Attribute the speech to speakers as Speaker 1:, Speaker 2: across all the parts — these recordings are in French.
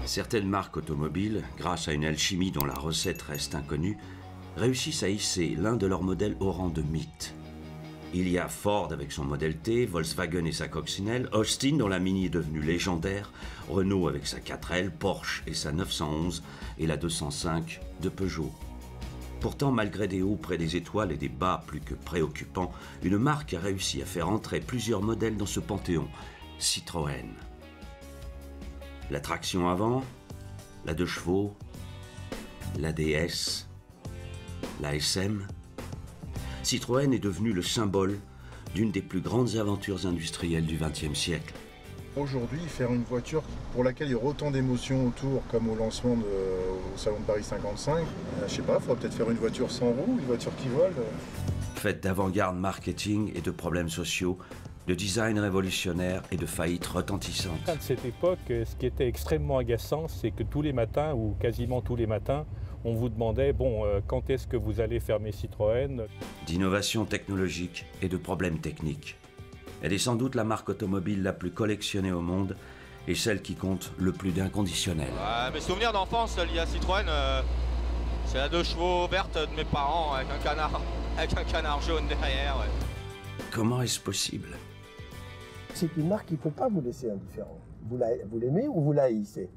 Speaker 1: Certaines marques automobiles, grâce à une alchimie dont la recette reste inconnue, réussissent à hisser l'un de leurs modèles au rang de mythe. Il y a Ford avec son modèle T, Volkswagen et sa coccinelle, Austin dont la Mini est devenue légendaire, Renault avec sa 4L, Porsche et sa 911 et la 205 de Peugeot. Pourtant, malgré des hauts près des étoiles et des bas plus que préoccupants, une marque a réussi à faire entrer plusieurs modèles dans ce panthéon, Citroën. La traction avant, la 2 chevaux, la DS, la SM. Citroën est devenu le symbole d'une des plus grandes aventures industrielles du XXe siècle.
Speaker 2: Aujourd'hui, faire une voiture pour laquelle il y aura autant d'émotions autour, comme au lancement au Salon de Paris 55, je sais pas, il faudra peut-être faire une voiture sans roues, une voiture qui vole.
Speaker 1: Faite d'avant-garde marketing et de problèmes sociaux, de design révolutionnaire et de faillites retentissantes.
Speaker 3: À cette époque, ce qui était extrêmement agaçant, c'est que tous les matins, ou quasiment tous les matins, on vous demandait, bon, quand est-ce que vous allez fermer Citroën?
Speaker 1: D'innovation technologique et de problèmes techniques. Elle est sans doute la marque automobile la plus collectionnée au monde et celle qui compte le plus d'inconditionnels.
Speaker 4: Mes souvenirs d'enfance liés à Citroën, c'est la 2 chevaux verte de mes parents avec un canard jaune derrière. Ouais.
Speaker 1: Comment est-ce possible?
Speaker 5: C'est une marque qui ne peut pas vous laisser indifférent. Vous l'aimez ou vous la haïssez?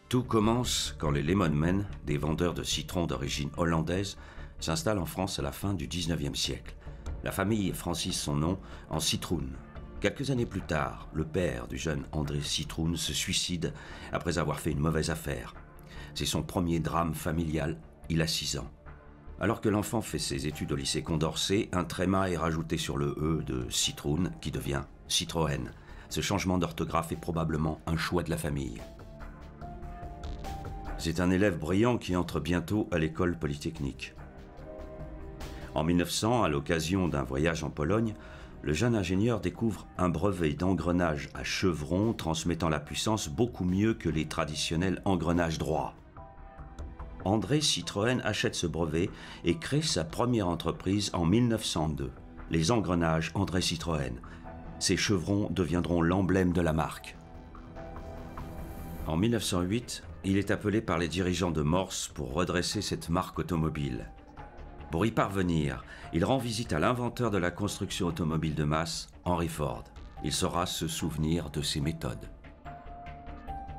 Speaker 1: Tout commence quand les Lemonmen, des vendeurs de citrons d'origine hollandaise, s'installent en France à la fin du XIXe siècle. La famille francise son nom en Citroen. Quelques années plus tard, le père du jeune André Citroen se suicide après avoir fait une mauvaise affaire. C'est son premier drame familial, il a 6 ans. Alors que l'enfant fait ses études au lycée Condorcet, un tréma est rajouté sur le E de Citroen qui devient Citroën. Ce changement d'orthographe est probablement un choix de la famille. C'est un élève brillant qui entre bientôt à l'école polytechnique. En 1900, à l'occasion d'un voyage en Pologne, le jeune ingénieur découvre un brevet d'engrenage à chevron transmettant la puissance beaucoup mieux que les traditionnels engrenages droits. André Citroën achète ce brevet et crée sa première entreprise en 1902, les engrenages André Citroën. Ces chevrons deviendront l'emblème de la marque. En 1908, il est appelé par les dirigeants de Morse pour redresser cette marque automobile. Pour y parvenir, il rend visite à l'inventeur de la construction automobile de masse, Henry Ford. Il saura se souvenir de ses méthodes.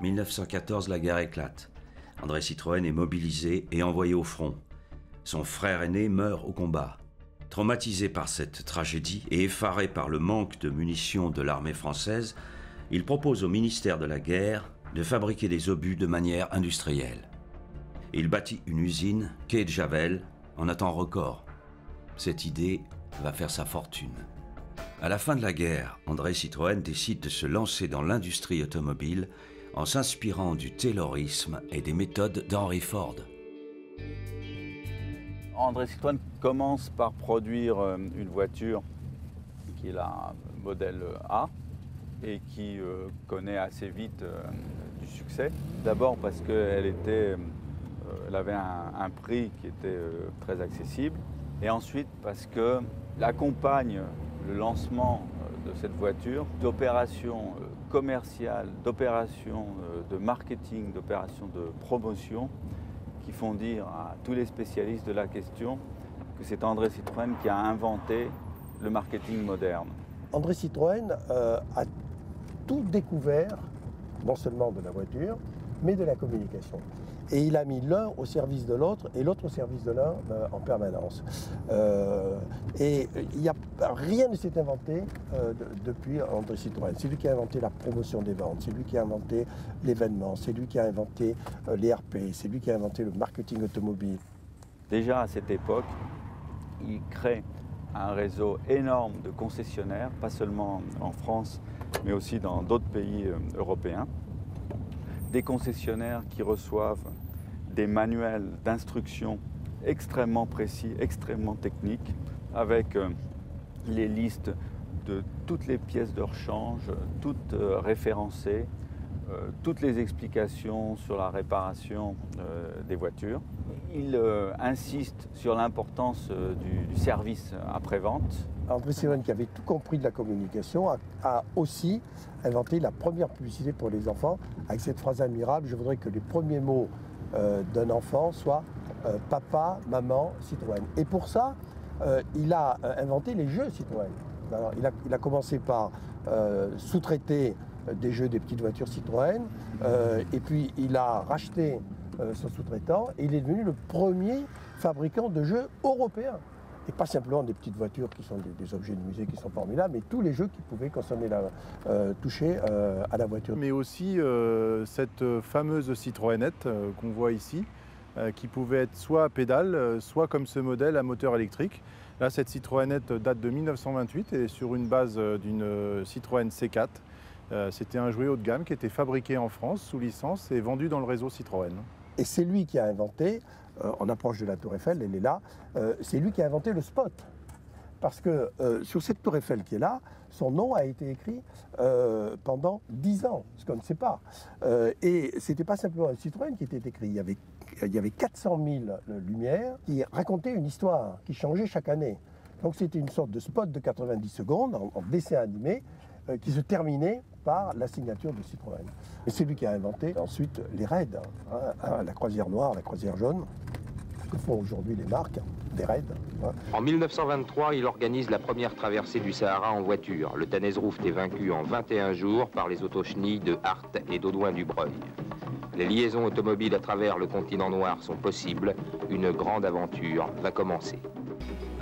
Speaker 1: 1914, la guerre éclate. André Citroën est mobilisé et envoyé au front. Son frère aîné meurt au combat. Traumatisé par cette tragédie et effaré par le manque de munitions de l'armée française, il propose au ministère de la Guerre de fabriquer des obus de manière industrielle. Il bâtit une usine, quai de Javel, en un temps record. Cette idée va faire sa fortune. À la fin de la guerre, André Citroën décide de se lancer dans l'industrie automobile en s'inspirant du taylorisme et des méthodes d'Henry Ford.
Speaker 6: André Citroën commence par produire une voiture qui est la modèle A et qui connaît assez vite du succès. D'abord parce qu'elle avait un prix qui était très accessible, et ensuite parce qu'elle accompagne le lancement de cette voiture d'opérations commerciales, d'opérations de marketing, d'opérations de promotion qui font dire à tous les spécialistes de la question que c'est André Citroën qui a inventé le marketing moderne.
Speaker 5: André Citroën a tout découvert, non seulement de la voiture, mais de la communication. Et il a mis l'un au service de l'autre et l'autre au service de l'un en permanence. Rien ne s'est inventé depuis André Citroën. C'est lui qui a inventé la promotion des ventes, c'est lui qui a inventé l'événement, c'est lui qui a inventé les RP, c'est lui qui a inventé le marketing automobile.
Speaker 6: Déjà à cette époque, il crée un réseau énorme de concessionnaires, pas seulement en France, mais aussi dans d'autres pays européens. Des concessionnaires qui reçoivent des manuels d'instruction extrêmement précis, extrêmement techniques, avec les listes de toutes les pièces de rechange, toutes référencées, toutes les explications sur la réparation des voitures. Il insiste sur l'importance du service après-vente.
Speaker 5: André Citroën, qui avait tout compris de la communication, a aussi inventé la première publicité pour les enfants avec cette phrase admirable: je voudrais que les premiers mots d'un enfant soient papa, maman, Citroën. Et pour ça, il a inventé les jeux Citroën. Alors, il a commencé par sous-traiter des jeux des petites voitures Citroën, et puis il a racheté son sous-traitant, et il est devenu le premier fabricant de jeux européens. Et pas simplement des petites voitures qui sont des objets de musée qui sont formidables, mais tous les jeux qui pouvaient toucher à la voiture.
Speaker 2: Mais aussi cette fameuse Citroënette qu'on voit ici, qui pouvait être soit à pédale, soit comme ce modèle à moteur électrique. Là, cette Citroënette date de 1928 et est sur une base d'une Citroën C4. C'était un jouet haut de gamme qui était fabriqué en France sous licence et vendu dans le réseau Citroën.
Speaker 5: Et c'est lui qui a inventé, on approche de la Tour Eiffel, elle est là, c'est lui qui a inventé le spot. Parce que sur cette Tour Eiffel qui est là, son nom a été écrit pendant 10 ans, ce qu'on ne sait pas. Et ce n'était pas simplement un Citroën qui était écrit, il y avait 400 000 lumières qui racontaient une histoire, qui changeait chaque année. Donc c'était une sorte de spot de 90 secondes en dessin animé qui se terminait par la signature de Citroën. Et c'est lui qui a inventé ensuite les raids, la croisière noire, la croisière jaune, que font aujourd'hui les marques, des raids.
Speaker 7: En 1923, il organise la première traversée du Sahara en voiture. Le Tanezrouft est vaincu en 21 jours par les autochenilles de Hart et d'Audouin-du-Breuil. Les liaisons automobiles à travers le continent noir sont possibles. Une grande aventure va commencer.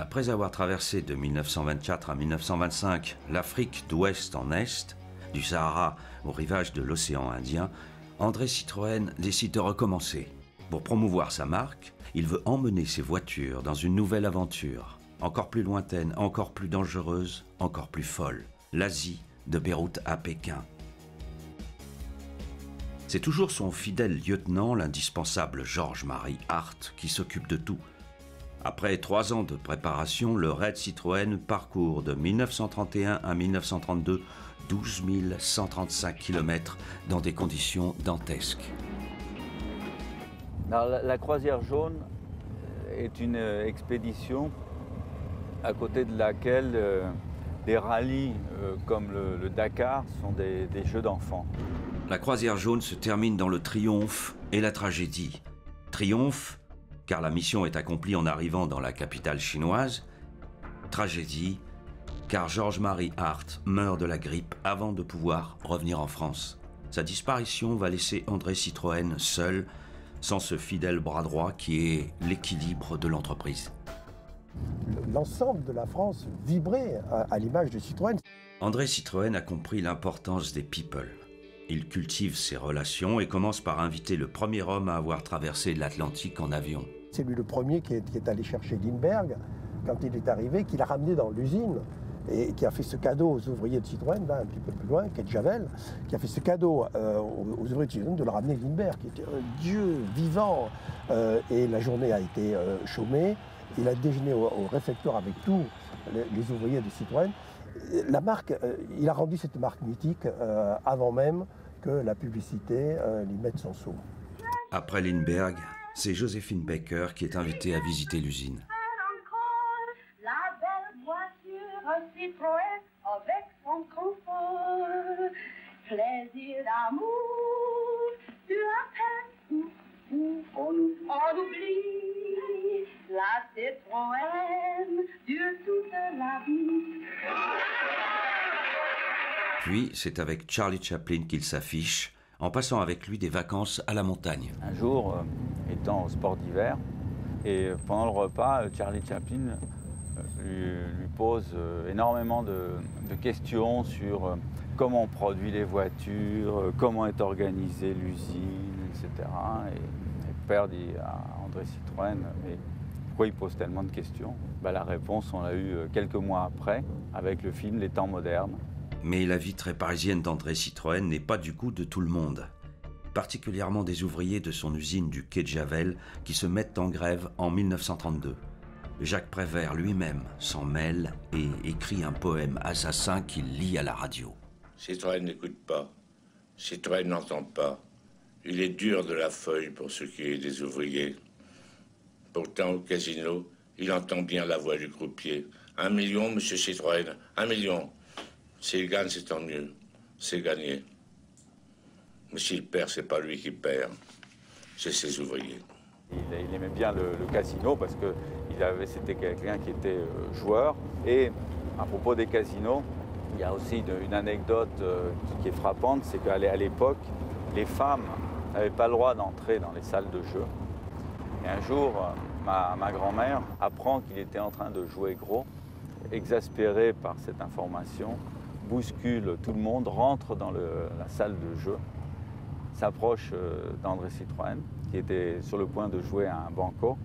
Speaker 1: Après avoir traversé de 1924 à 1925 l'Afrique d'ouest en est, du Sahara au rivage de l'océan Indien, André Citroën décide de recommencer. Pour promouvoir sa marque, il veut emmener ses voitures dans une nouvelle aventure, encore plus lointaine, encore plus dangereuse, encore plus folle, l'Asie de Beyrouth à Pékin. C'est toujours son fidèle lieutenant, l'indispensable Georges-Marie Hart, qui s'occupe de tout. Après 3 ans de préparation, le raid Citroën parcourt de 1931 à 1932 12 135 km dans des conditions dantesques.
Speaker 6: Alors, la croisière jaune est une expédition à côté de laquelle des rallyes comme le Dakar sont des jeux d'enfants.
Speaker 1: La croisière jaune se termine dans le triomphe et la tragédie. Triomphe, car la mission est accomplie en arrivant dans la capitale chinoise. Tragédie, car Georges-Marie Hart meurt de la grippe avant de pouvoir revenir en France. Sa disparition va laisser André Citroën seul, sans ce fidèle bras droit qui est l'équilibre de l'entreprise.
Speaker 5: L'ensemble de la France vibrait à l'image de Citroën.
Speaker 1: André Citroën a compris l'importance des people. Il cultive ses relations et commence par inviter le premier homme à avoir traversé l'Atlantique en avion.
Speaker 5: C'est lui le premier qui est allé chercher Lindbergh quand il est arrivé, qui l'a ramené dans l'usine et qui a fait ce cadeau aux ouvriers de Citroën, là, un petit peu plus loin, Kate Javel, qui a fait ce cadeau aux ouvriers de Citroën de le ramener Lindbergh, qui était un dieu vivant. Et la journée a été chômée. Il a déjeuné au réfectoire avec tous les ouvriers de Citroën. La marque, il a rendu cette marque mythique avant même que la publicité lui mette son sceau.
Speaker 1: Après Lindbergh, c'est Joséphine Baker qui est invitée à visiter l'usine.
Speaker 8: La belle voiture Citroën avec son confort, plaisir d'amour, tu appelles, on oublie la Citroën dure toute la vie.
Speaker 1: Puis, c'est avec Charlie Chaplin qu'il s'affiche, en passant avec lui des vacances à la montagne.
Speaker 6: Un jour, étant au sport d'hiver, et pendant le repas, Charlie Chaplin lui pose énormément de questions sur comment on produit les voitures, comment est organisée l'usine, etc. Et le père dit à André Citroën, mais pourquoi il pose tellement de questions? La réponse, on l'a eue quelques mois après, avec le film Les Temps modernes.
Speaker 1: Mais la vie très parisienne d'André Citroën n'est pas du goût de tout le monde. Particulièrement des ouvriers de son usine du quai de Javel qui se mettent en grève en 1932. Jacques Prévert lui-même s'en mêle et écrit un poème assassin qu'il lit à la radio.
Speaker 9: Citroën n'écoute pas. Citroën n'entend pas. Il est dur de la feuille pour ce qui est des ouvriers. Pourtant, au casino, il entend bien la voix du croupier. 1 million, monsieur Citroën, 1 million. S'il gagne, c'est tant mieux. C'est gagné. Mais s'il perd, c'est pas lui qui perd. C'est ses ouvriers.
Speaker 6: Il aimait bien le casino parce que c'était quelqu'un qui était joueur. Et à propos des casinos, il y a aussi une anecdote qui est frappante, c'est qu'à l'époque, les femmes n'avaient pas le droit d'entrer dans les salles de jeu. Et un jour, ma grand-mère apprend qu'il était en train de jouer gros, exaspérée par cette information, bouscule tout le monde, rentre dans la salle de jeu, s'approche d'André Citroën, qui était sur le point de jouer à un banco,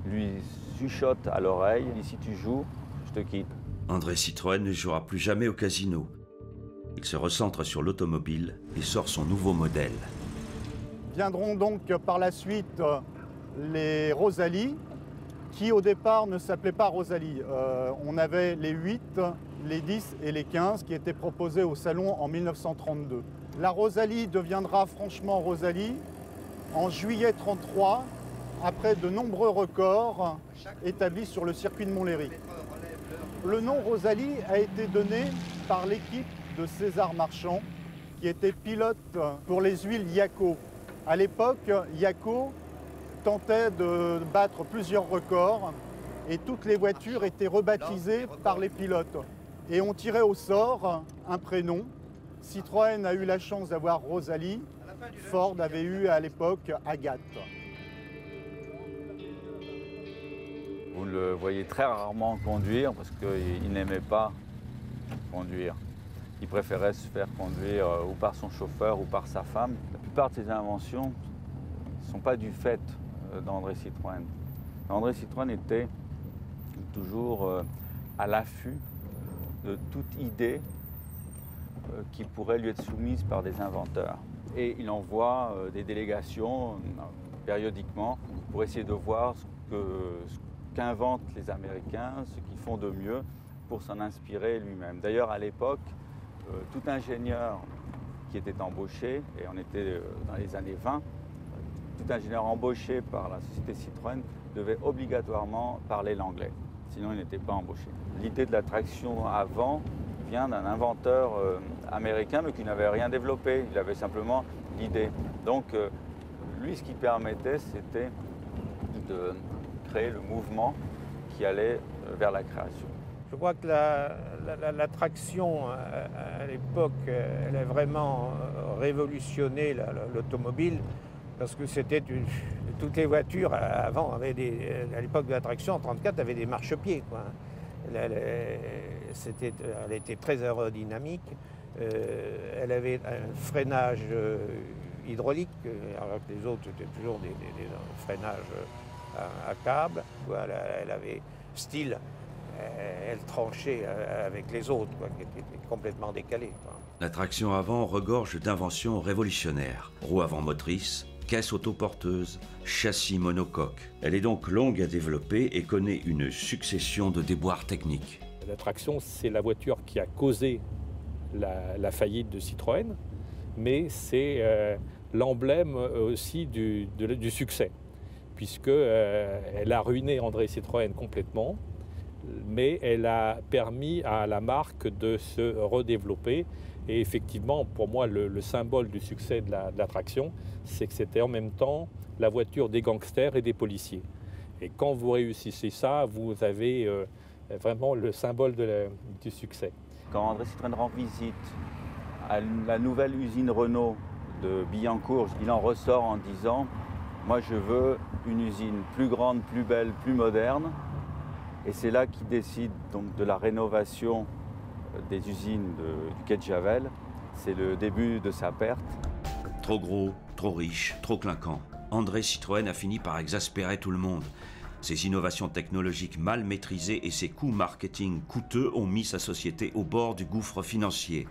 Speaker 6: lui chuchote à l'oreille, « Si tu joues, je te quitte ».
Speaker 1: André Citroën ne jouera plus jamais au casino. Il se recentre sur l'automobile et sort son nouveau modèle.
Speaker 2: Viendront donc par la suite les Rosalie, qui au départ ne s'appelaient pas Rosalie. On avait les 8, les 10 et les 15 qui étaient proposés au salon en 1932. La Rosalie deviendra franchement Rosalie en juillet 1933, après de nombreux records établis sur le circuit de Montlhéry. Le nom Rosalie a été donné par l'équipe de César Marchand, qui était pilote pour les huiles Yaco. À l'époque, Yaco tentait de battre plusieurs records et toutes les voitures étaient rebaptisées par les pilotes. Et on tirait au sort un prénom. Citroën a eu la chance d'avoir Rosalie, Ford avait eu à l'époque Agathe.
Speaker 6: Vous le voyez très rarement conduire parce qu'il n'aimait pas conduire. Il préférait se faire conduire ou par son chauffeur ou par sa femme. La plupart de ses inventions ne sont pas du fait d'André Citroën. André Citroën était toujours à l'affût de toute idée qui pourrait lui être soumise par des inventeurs. Et il envoie des délégations périodiquement pour essayer de voir ce qu'inventent les Américains, ce qu'ils font de mieux pour s'en inspirer lui-même. D'ailleurs, à l'époque, tout ingénieur qui était embauché, et on était dans les années 20, tout ingénieur embauché par la société Citroën devait obligatoirement parler l'anglais, sinon il n'était pas embauché. L'idée de la traction avant vient d'un inventeur américain, mais qui n'avait rien développé, il avait simplement l'idée. Donc, lui, ce qui permettait, c'était de créer le mouvement qui allait vers la création.
Speaker 10: Je crois que la traction, à l'époque, elle a vraiment révolutionné l'automobile, parce que c'était toutes les voitures, avant, avaient à l'époque de la traction, en 1934, avaient des marchepieds, quoi. Elle était très aérodynamique, elle avait un freinage hydraulique, alors que les autres étaient toujours des freinages à câble. Elle avait style, elle tranchait avec les autres, quoi, qui étaient complètement décalés, quoi.
Speaker 1: La traction avant regorge d'inventions révolutionnaires. Roue avant motrice, caisse autoporteuse, châssis monocoque. Elle est donc longue à développer et connaît une succession de déboires techniques.
Speaker 3: La traction, c'est la voiture qui a causé la faillite de Citroën, mais c'est l'emblème aussi du succès, puisqu'elle a ruiné André Citroën complètement, mais elle a permis à la marque de se redévelopper. Et effectivement, pour moi, le symbole du succès de la traction, c'est que c'était en même temps la voiture des gangsters et des policiers. Et quand vous réussissez ça, vous avez vraiment le symbole du succès.
Speaker 6: Quand André Citroën rend visite à la nouvelle usine Renault de Billancourt, il en ressort en disant « Moi, je veux une usine plus grande, plus belle, plus moderne ». Et c'est là qu'il décide donc de la rénovation des usines du quai de Javel. C'est le début de sa perte.
Speaker 1: Trop gros, trop riche, trop clinquant. André Citroën a fini par exaspérer tout le monde. Ses innovations technologiques mal maîtrisées et ses coûts marketing coûteux ont mis sa société au bord du gouffre financier.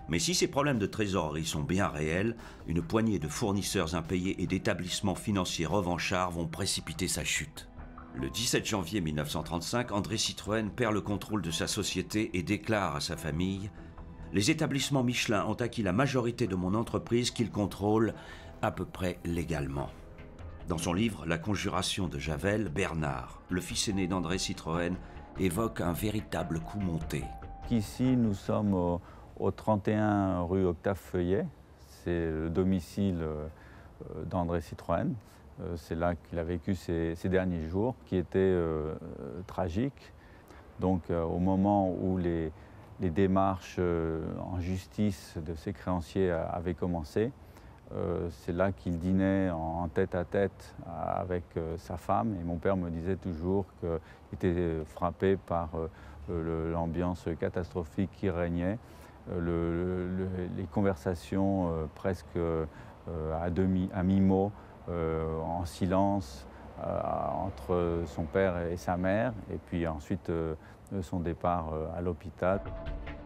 Speaker 1: Mais si ces problèmes de trésorerie sont bien réels, une poignée de fournisseurs impayés et d'établissements financiers revanchards vont précipiter sa chute. Le 17 janvier 1935, André Citroën perd le contrôle de sa société et déclare à sa famille « Les établissements Michelin ont acquis la majorité de mon entreprise qu'ils contrôlent à peu près légalement ». Dans son livre « La conjuration de Javel », Bernard, le fils aîné d'André Citroën, évoque un véritable coup monté.
Speaker 6: Ici, nous sommes au 31 rue Octave Feuillet. C'est le domicile d'André Citroën. C'est là qu'il a vécu ses derniers jours, qui étaient tragiques. Donc au moment où les démarches en justice de ses créanciers avaient commencé, c'est là qu'il dînait en tête-à-tête avec sa femme. Et mon père me disait toujours qu'il était frappé par l'ambiance catastrophique qui régnait, les conversations presque à mi-mot, en silence entre son père et sa mère, et puis ensuite son départ à l'hôpital.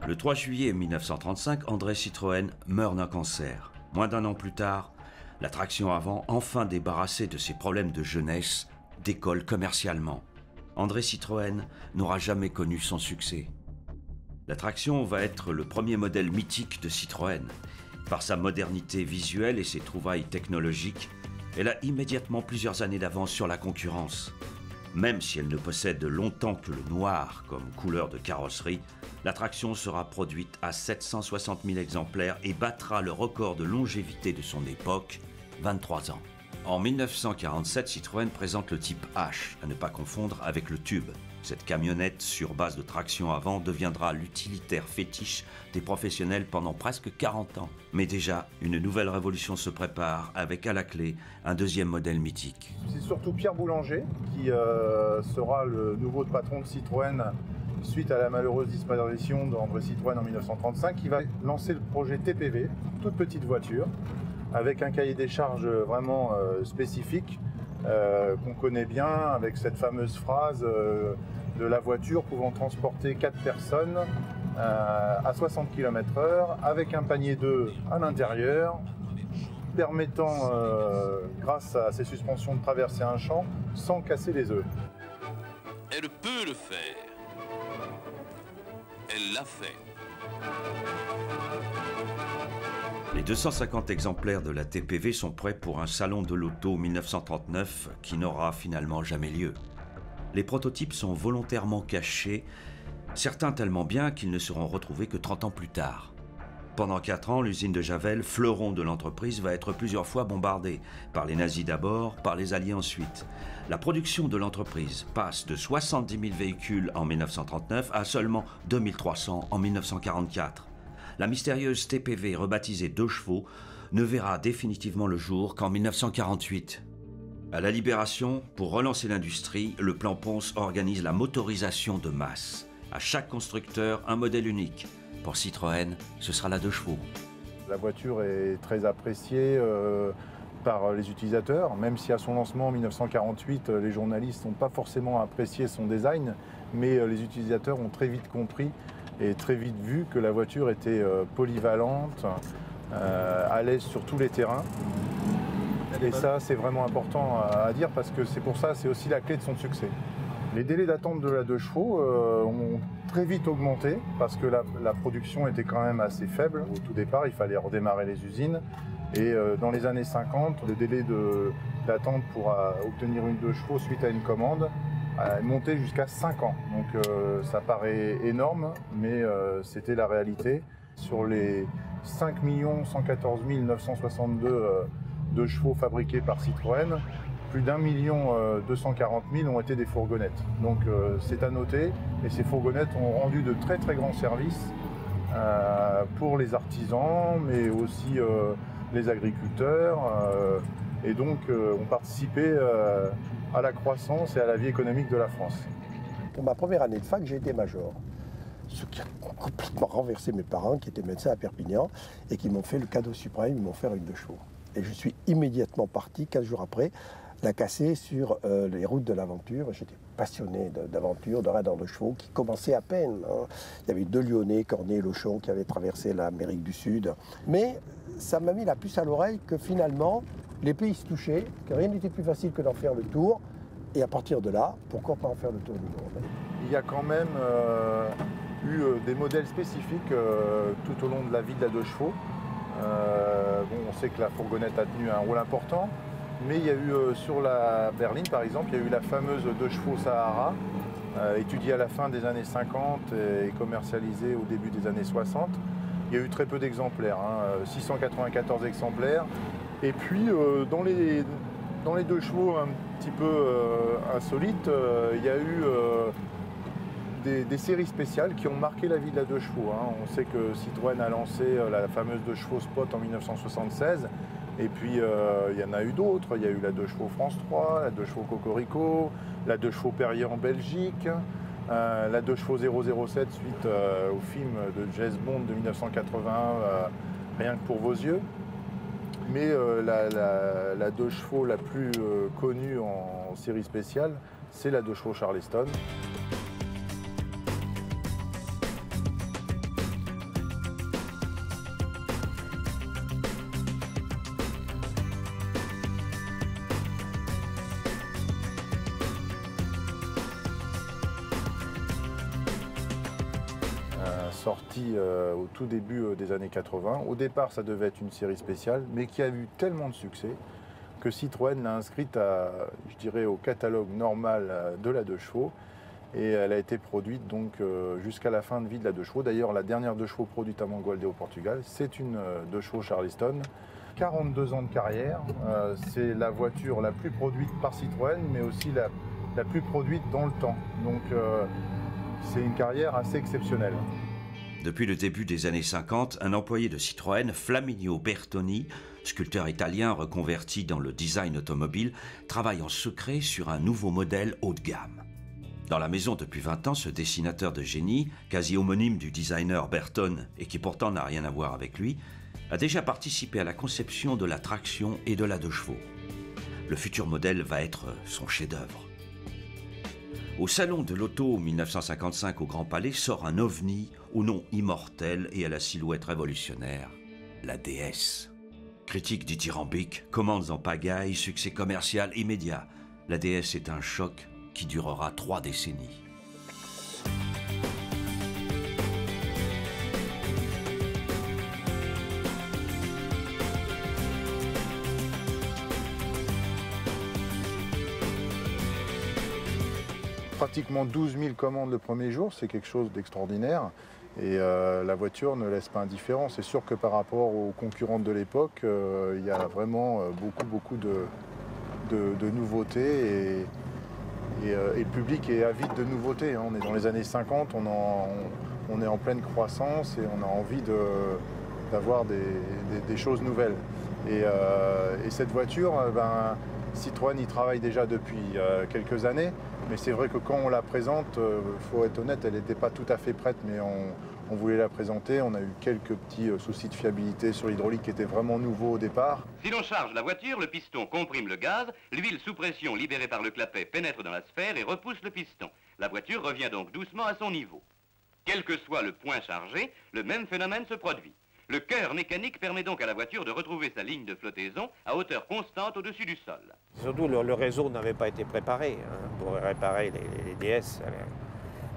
Speaker 1: Le 3 juillet 1935, André Citroën meurt d'un cancer. Moins d'un an plus tard, la traction avant, enfin débarrassée de ses problèmes de jeunesse, décolle commercialement. André Citroën n'aura jamais connu son succès. La traction va être le premier modèle mythique de Citroën. Par sa modernité visuelle et ses trouvailles technologiques, elle a immédiatement plusieurs années d'avance sur la concurrence. Même si elle ne possède longtemps que le noir comme couleur de carrosserie, la traction sera produite à 760 000 exemplaires et battra le record de longévité de son époque, 23 ans. En 1947, Citroën présente le type H, à ne pas confondre avec le Tube. Cette camionnette sur base de traction avant deviendra l'utilitaire fétiche des professionnels pendant presque 40 ans. Mais déjà, une nouvelle révolution se prépare avec à la clé un deuxième modèle mythique.
Speaker 2: C'est surtout Pierre Boulanger qui sera le nouveau patron de Citroën suite à la malheureuse disparition d'André Citroën en 1935, qui va lancer le projet TPV, toute petite voiture, avec un cahier des charges vraiment spécifique qu'on connaît bien, avec cette fameuse phrase de la voiture pouvant transporter 4 personnes à 60 km/h, avec un panier d'œufs à l'intérieur, permettant, grâce à ses suspensions, de traverser un champ sans casser les œufs.
Speaker 11: Elle peut le faire. Elle l'a fait.
Speaker 1: Les 250 exemplaires de la TPV sont prêts pour un salon de l'auto 1939 qui n'aura finalement jamais lieu. Les prototypes sont volontairement cachés, certains tellement bien qu'ils ne seront retrouvés que 30 ans plus tard. Pendant 4 ans, l'usine de Javel, fleuron de l'entreprise, va être plusieurs fois bombardée, par les nazis d'abord, par les alliés ensuite. La production de l'entreprise passe de 70 000 véhicules en 1939 à seulement 2300 en 1944. La mystérieuse TPV, rebaptisée 2 chevaux, ne verra définitivement le jour qu'en 1948. À la Libération, pour relancer l'industrie, le plan Ponce organise la motorisation de masse. À chaque constructeur, un modèle unique. Pour Citroën, ce sera la 2 chevaux.
Speaker 2: La voiture est très appréciée par les utilisateurs, même si à son lancement en 1948, les journalistes n'ont pas forcément apprécié son design, mais les utilisateurs ont très vite compris et très vite vu que la voiture était polyvalente, à l'aise sur tous les terrains. Et ça, c'est vraiment important à dire parce que c'est pour ça, c'est aussi la clé de son succès. Les délais d'attente de la 2 chevaux ont très vite augmenté parce que la production était quand même assez faible. Au tout départ, il fallait redémarrer les usines. Et dans les années 50, le délai d'attente pour obtenir une 2 chevaux suite à une commande est monté jusqu'à 5 ans. Donc ça paraît énorme, mais c'était la réalité. Sur les 5 114 962 2 chevaux fabriqués par Citroën, plus d'1 240 000 ont été des fourgonnettes. Donc c'est à noter, et ces fourgonnettes ont rendu de très très grands services pour les artisans, mais aussi les agriculteurs, et donc ont participé à la croissance et à la vie économique de la France.
Speaker 5: Pour ma première année de fac, j'ai été major. Ce qui a complètement renversé mes parents, qui étaient médecins à Perpignan, et qui m'ont fait le cadeau suprême, ils m'ont fait une 2 chevaux. Et je suis immédiatement parti, 15 jours après, la casser sur les routes de l'aventure. J'étais passionné d'aventure, de raid en 2 chevaux, qui commençait à peine. Hein. Il y avait 2 Lyonnais, Cornet et Lochon, qui avaient traversé l'Amérique du Sud. Mais ça m'a mis la puce à l'oreille que finalement, les pays se touchaient, que rien n'était plus facile que d'en faire le tour, Et à partir de là, pourquoi pas en faire le tour du monde?
Speaker 2: Il y a quand même eu des modèles spécifiques tout au long de la vie de la 2 chevaux. Bon, on sait que la fourgonnette a tenu un rôle important, mais il y a eu sur la berline par exemple, il y a eu la fameuse 2 chevaux Sahara, étudiée à la fin des années 50 et commercialisée au début des années 60. Il y a eu très peu d'exemplaires, 694 exemplaires. Et puis dans les 2 chevaux un petit peu insolites, il y a eu des séries spéciales qui ont marqué la vie de la 2 chevaux. On sait que Citroën a lancé la fameuse 2 chevaux Spot en 1976. Et puis il y en a eu d'autres. Il y a eu la 2 chevaux France 3, la 2 chevaux Cocorico, la 2 chevaux Perrier en Belgique, la 2 chevaux 007 suite au film de James Bond de 1981, Rien que pour vos yeux. Mais la 2 chevaux la plus connue en série spéciale, c'est la 2 chevaux Charleston. Sortie au tout début des années 80. Au départ, ça devait être une série spéciale, mais qui a eu tellement de succès que Citroën l'a inscrite je dirais, au catalogue normal de la 2 chevaux. Et elle a été produite donc jusqu'à la fin de vie de la 2 chevaux. D'ailleurs, la dernière 2 chevaux produite à Mangualde au Portugal, c'est une 2 chevaux Charleston. 42 ans de carrière, c'est la voiture la plus produite par Citroën, mais aussi la plus produite dans le temps. Donc c'est une carrière assez exceptionnelle.
Speaker 1: Depuis le début des années 50, un employé de Citroën, Flaminio Bertoni, sculpteur italien reconverti dans le design automobile, travaille en secret sur un nouveau modèle haut de gamme. Dans la maison depuis 20 ans, ce dessinateur de génie, quasi homonyme du designer Bertone et qui pourtant n'a rien à voir avec lui, a déjà participé à la conception de la traction et de la 2 chevaux. Le futur modèle va être son chef-d'œuvre. Au salon de l'auto 1955 au Grand Palais sort un ovni au nom immortel et à la silhouette révolutionnaire, la DS. Critique dithyrambique, commandes en pagaille, succès commercial immédiat. La DS est un choc qui durera 3 décennies.
Speaker 2: Pratiquement 12 000 commandes le premier jour, c'est quelque chose d'extraordinaire. Et la voiture ne laisse pas indifférent. C'est sûr que par rapport aux concurrentes de l'époque, il y a vraiment beaucoup de nouveautés. Et le public est avide de nouveautés. On est dans les années 50, on est en pleine croissance et on a envie d'avoir des choses nouvelles. Et cette voiture, Citroën y travaille déjà depuis quelques années. Mais c'est vrai que quand on la présente, faut être honnête, elle n'était pas tout à fait prête, mais on voulait la présenter. On a eu quelques petits soucis de fiabilité sur l'hydraulique qui était vraiment nouveau au départ.
Speaker 12: Si l'on charge la voiture, le piston comprime le gaz, l'huile sous pression libérée par le clapet pénètre dans la sphère et repousse le piston. La voiture revient donc doucement à son niveau. Quel que soit le point chargé, le même phénomène se produit. Le cœur mécanique permet donc à la voiture de retrouver sa ligne de flottaison à hauteur constante au-dessus du sol.
Speaker 10: Surtout, le réseau n'avait pas été préparé pour réparer les DS.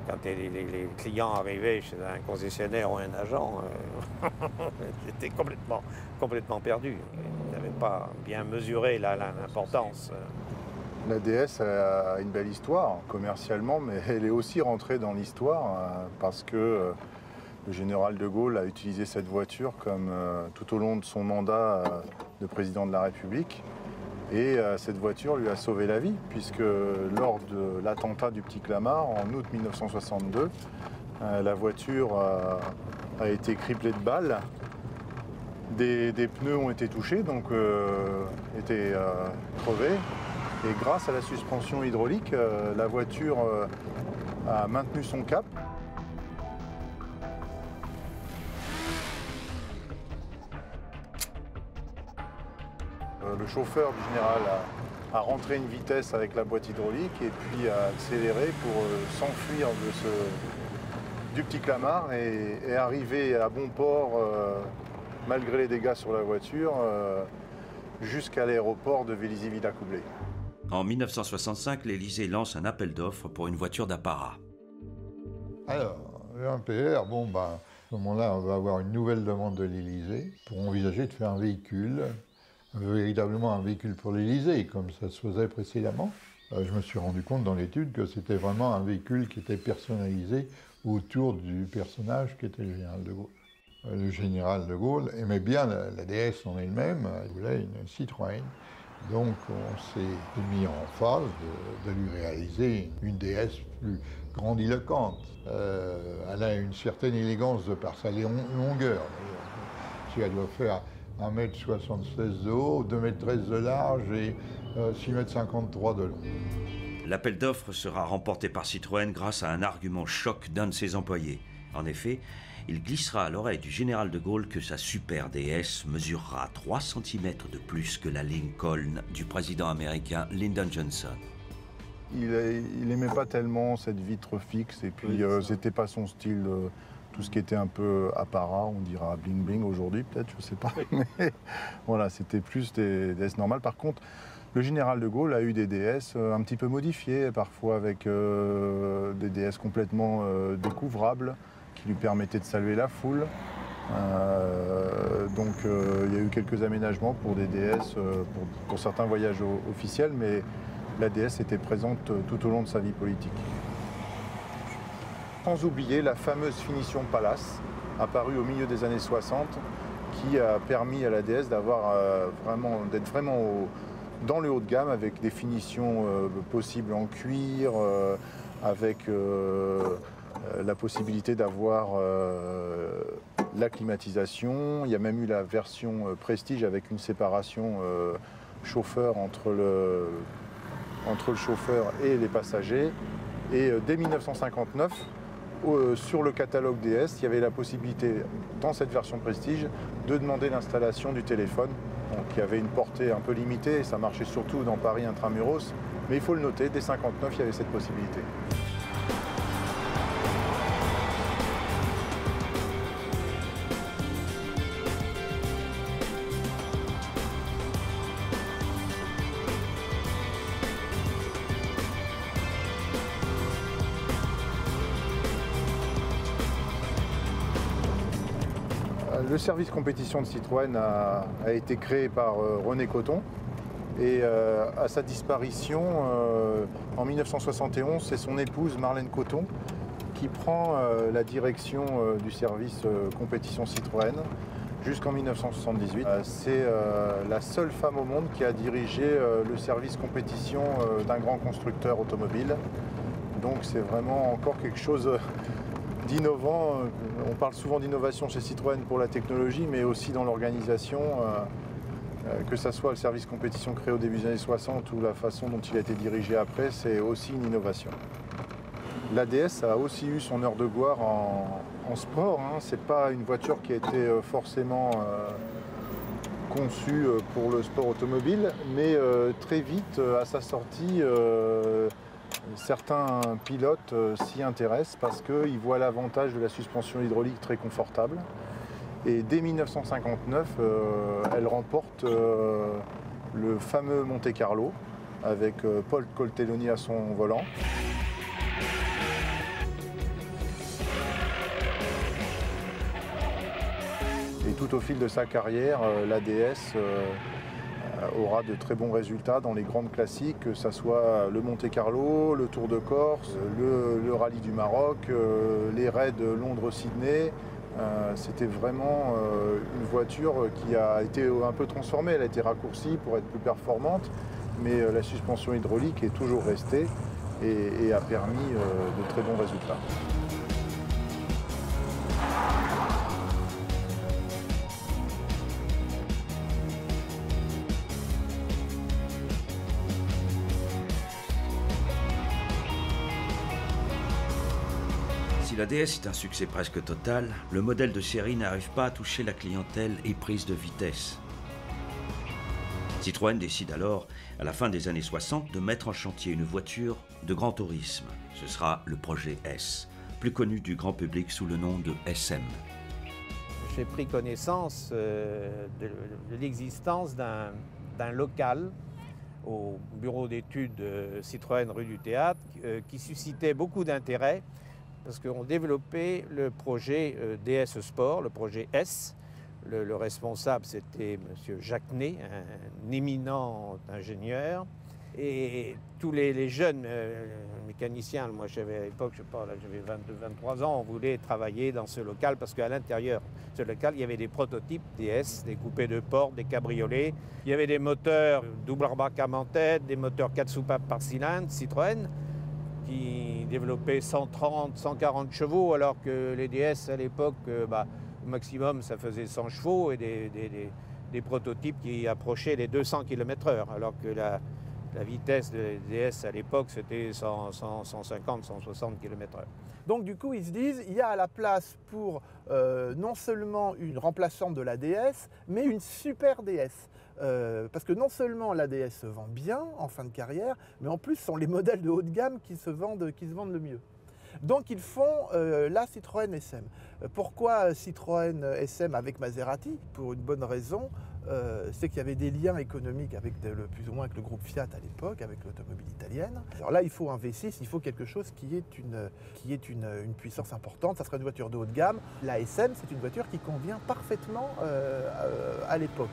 Speaker 10: Quand les clients arrivaient chez un concessionnaire ou un agent, j'étais complètement perdu. Ils n'avaient pas bien mesuré l'importance.
Speaker 2: La DS a une belle histoire commercialement, mais elle est aussi rentrée dans l'histoire parce que le général de Gaulle a utilisé cette voiture comme tout au long de son mandat de président de la République. Et cette voiture lui a sauvé la vie, puisque lors de l'attentat du Petit Clamart, en août 1962, la voiture a été criblée de balles. Des pneus ont été touchés, donc étaient crevés. Et grâce à la suspension hydraulique, la voiture a maintenu son cap. Le chauffeur du général a rentré une vitesse avec la boîte hydraulique et puis a accéléré pour s'enfuir du Petit Clamart et arriver à bon port, malgré les dégâts sur la voiture, jusqu'à l'aéroport de Vélizy-Villacoublay.
Speaker 1: En 1965, l'Élysée lance un appel d'offres pour une voiture d'apparat.
Speaker 13: Alors, le 1PR, à ce moment-là, on va avoir une nouvelle demande de l'Élysée pour envisager de faire un véhicule, véritablement un véhicule pour l'Élysée, comme ça se faisait précédemment. Je me suis rendu compte dans l'étude que c'était vraiment un véhicule qui était personnalisé autour du personnage qui était le général de Gaulle. Le général de Gaulle aimait bien la DS en elle-même, il voulait une Citroën. Donc on s'est mis en phase de lui réaliser une DS plus grandiloquente. Elle a une certaine élégance de par sa longueur. Si elle doit faire 1,76 m de haut, 2,13 m de large et 6,53 m de long.
Speaker 1: L'appel d'offres sera remporté par Citroën grâce à un argument choc d'un de ses employés. En effet, il glissera à l'oreille du général de Gaulle que sa super DS mesurera 3 cm de plus que la Lincoln du président américain Lyndon Johnson.
Speaker 2: Il n'aimait pas tellement cette vitre fixe et puis c'était pas son style. Tout ce qui était un peu apparat, on dira bling bling aujourd'hui peut-être, je sais pas. Mais voilà, c'était plus des DS normales. Par contre, le général de Gaulle a eu des DS un petit peu modifiées, parfois avec des DS complètement découvrables, qui lui permettaient de saluer la foule. Donc il y a eu quelques aménagements pour des DS, pour certains voyages officiels, mais la DS était présente tout au long de sa vie politique. Sans oublier la fameuse finition Palace, apparue au milieu des années 60, qui a permis à la DS d'être vraiment dans le haut de gamme, avec des finitions possibles en cuir, avec la possibilité d'avoir la climatisation. Il y a même eu la version Prestige avec une séparation chauffeur entre le chauffeur et les passagers. Et dès 1959, sur le catalogue DS, il y avait la possibilité, dans cette version Prestige, de demander l'installation du téléphone, qui avait une portée un peu limitée, et ça marchait surtout dans Paris intramuros. Mais il faut le noter, dès 1959, il y avait cette possibilité. Le service compétition de Citroën a été créé par René Cotton et à sa disparition en 1971, c'est son épouse Marlène Cotton qui prend la direction du service compétition Citroën jusqu'en 1978. C'est la seule femme au monde qui a dirigé le service compétition d'un grand constructeur automobile. Donc c'est vraiment encore quelque chose d'innovant. On parle souvent d'innovation chez Citroën pour la technologie, mais aussi dans l'organisation, que ce soit le service compétition créé au début des années 60 ou la façon dont il a été dirigé après, c'est aussi une innovation. La DS a aussi eu son heure de gloire en sport. C'est pas une voiture qui a été forcément conçue pour le sport automobile, mais très vite, à sa sortie, certains pilotes s'y intéressent parce qu'ils voient l'avantage de la suspension hydraulique très confortable. Et dès 1959, elle remporte le fameux Monte Carlo avec Paul Coltelloni à son volant. Et tout au fil de sa carrière, la DS aura de très bons résultats dans les grandes classiques, que ce soit le Monte Carlo, le Tour de Corse, le Rallye du Maroc, les raids Londres-Sydney. C'était vraiment une voiture qui a été un peu transformée. Elle a été raccourcie pour être plus performante, mais la suspension hydraulique est toujours restée et a permis de très bons résultats.
Speaker 1: Si la DS est un succès presque total, le modèle de série n'arrive pas à toucher la clientèle éprise de vitesse. Citroën décide alors, à la fin des années 60, de mettre en chantier une voiture de grand tourisme. Ce sera le projet S, plus connu du grand public sous le nom de SM.
Speaker 10: J'ai pris connaissance de l'existence d'un local au bureau d'études Citroën rue du Théâtre, qui suscitait beaucoup d'intérêt parce qu'on développait le projet DS Sport, le projet S. Le responsable, c'était M. Jacquenet, un éminent ingénieur. Et tous les jeunes mécaniciens, moi à l'époque, j'avais 22, 23 ans, on voulait travailler dans ce local parce qu'à l'intérieur de ce local, il y avait des prototypes DS, des coupés de porte, des cabriolets. Il y avait des moteurs double embarquement en tête, des moteurs 4 soupapes par cylindre, Citroën, qui développaient 130, 140 chevaux, alors que les DS à l'époque, au maximum, ça faisait 100 chevaux et des prototypes qui approchaient les 200 km/h, alors que la vitesse de DS à l'époque, c'était 150, 160 km/h.
Speaker 14: Donc du coup, ils se disent, il y a à la place pour non seulement une remplaçante de la DS, mais une super DS. Parce que non seulement la DS se vend bien en fin de carrière, mais en plus, ce sont les modèles de haut de gamme qui se vendent le mieux. Donc ils font la Citroën SM. Pourquoi Citroën SM avec Maserati? Pour une bonne raison, c'est qu'il y avait des liens économiques avec plus ou moins avec le groupe Fiat à l'époque, avec l'automobile italienne. Alors là, il faut un V6, il faut quelque chose qui ait une puissance importante. Ça sera une voiture de haut de gamme. La SM, c'est une voiture qui convient parfaitement à l'époque.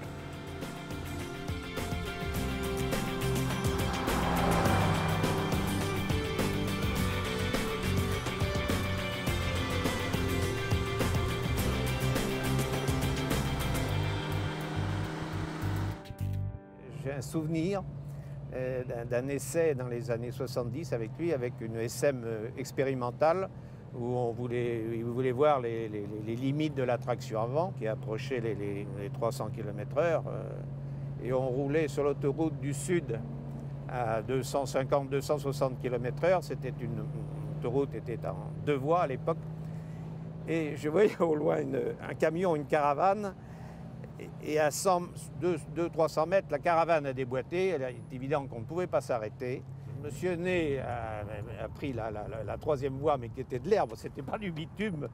Speaker 10: J'ai un souvenir d'un essai dans les années 70 avec lui, avec une SM expérimentale où il voulait voir les limites de la traction avant, qui approchait les 300 km/h. Et on roulait sur l'autoroute du Sud à 250-260 km/h. C'était une autoroute était en 2 voies à l'époque. Et je voyais au loin un camion, une caravane. Et à 200-300 mètres, la caravane a déboîté. Il est évident qu'on ne pouvait pas s'arrêter. Monsieur Ney a pris la 3e voie, mais qui était de l'herbe, c'était pas du bitume,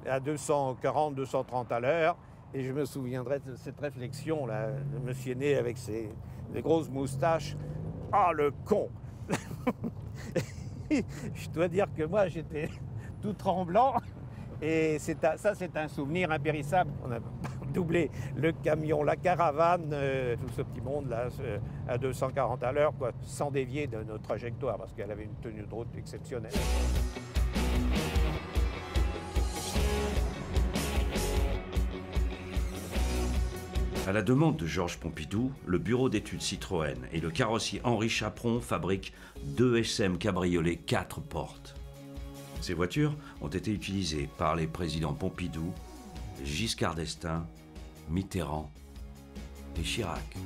Speaker 10: à 240-230 à l'heure. Et je me souviendrai de cette réflexion là, de Monsieur Ney avec ses grosses moustaches. Ah, le con! Je dois dire que moi, j'étais tout tremblant. Et ça, c'est un souvenir impérissable. On a doublé le camion, la caravane, tout ce petit monde là, à 240 à l'heure, sans dévier de notre trajectoire, parce qu'elle avait une tenue de route exceptionnelle.
Speaker 1: À la demande de Georges Pompidou, le bureau d'études Citroën et le carrossier Henri Chaperon fabriquent 2 SM cabriolets 4 portes. Ces voitures ont été utilisées par les présidents Pompidou, Giscard d'Estaing, Mitterrand et Chirac.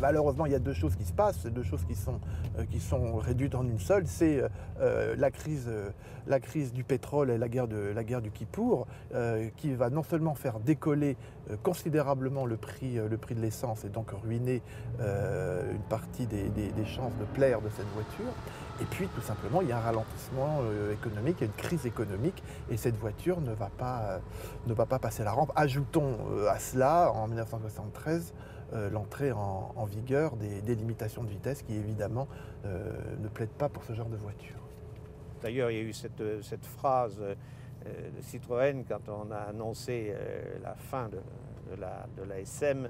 Speaker 14: Malheureusement, il y a 2 choses qui se passent, 2 choses qui sont réduites en une seule. C'est la crise du pétrole et la guerre du Kippour, qui va non seulement faire décoller considérablement le prix de l'essence et donc ruiner une partie des chances de plaire de cette voiture. Et puis, tout simplement, il y a un ralentissement économique, il y a une crise économique, et cette voiture ne va pas passer la rampe. Ajoutons à cela, en 1973, l'entrée en vigueur des limitations de vitesse qui, évidemment, ne plaident pas pour ce genre de voiture.
Speaker 10: D'ailleurs, il y a eu cette phrase de Citroën quand on a annoncé la fin de la SM.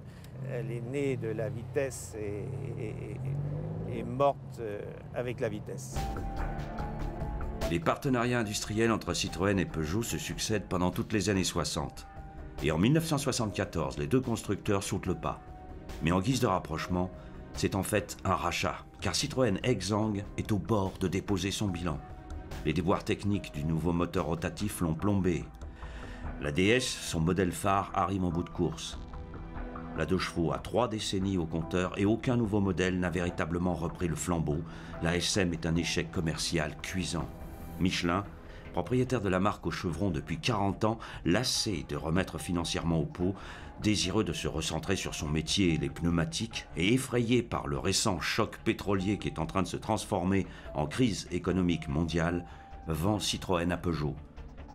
Speaker 10: Elle est née de la vitesse et morte avec la vitesse.
Speaker 1: Les partenariats industriels entre Citroën et Peugeot se succèdent pendant toutes les années 60. Et en 1974, les 2 constructeurs sautent le pas. Mais en guise de rapprochement, c'est en fait un rachat, car Citroën Exang est au bord de déposer son bilan. Les déboires techniques du nouveau moteur rotatif l'ont plombé. La DS, son modèle phare, arrive en bout de course. La 2 chevaux a 3 décennies au compteur et aucun nouveau modèle n'a véritablement repris le flambeau. La SM est un échec commercial cuisant. Michelin, propriétaire de la marque au chevron depuis 40 ans, lassé de remettre financièrement au pot, désireux de se recentrer sur son métier et les pneumatiques, et effrayé par le récent choc pétrolier qui est en train de se transformer en crise économique mondiale, vend Citroën à Peugeot.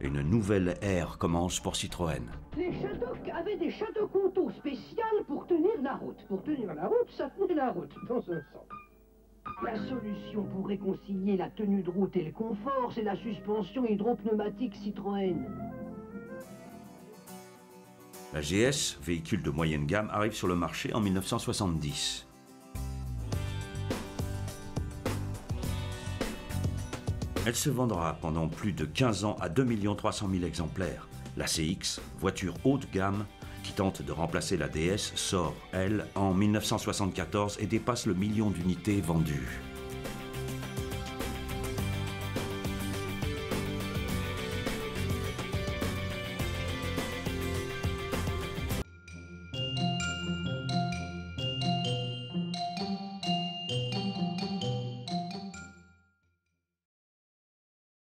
Speaker 1: Une nouvelle ère commence pour Citroën.
Speaker 15: Les Shadok avaient des châteaux conto spéciales pour tenir la route. Pour tenir la route, ça tenait la route, dans un sens. La solution pour réconcilier la tenue de route et le confort, c'est la suspension hydropneumatique Citroën.
Speaker 1: La GS, véhicule de moyenne gamme, arrive sur le marché en 1970. Elle se vendra pendant plus de 15 ans à 2 300 000 exemplaires. La CX, voiture haut de gamme, qui tente de remplacer la DS, sort, elle, en 1974 et dépasse le million d'unités vendues.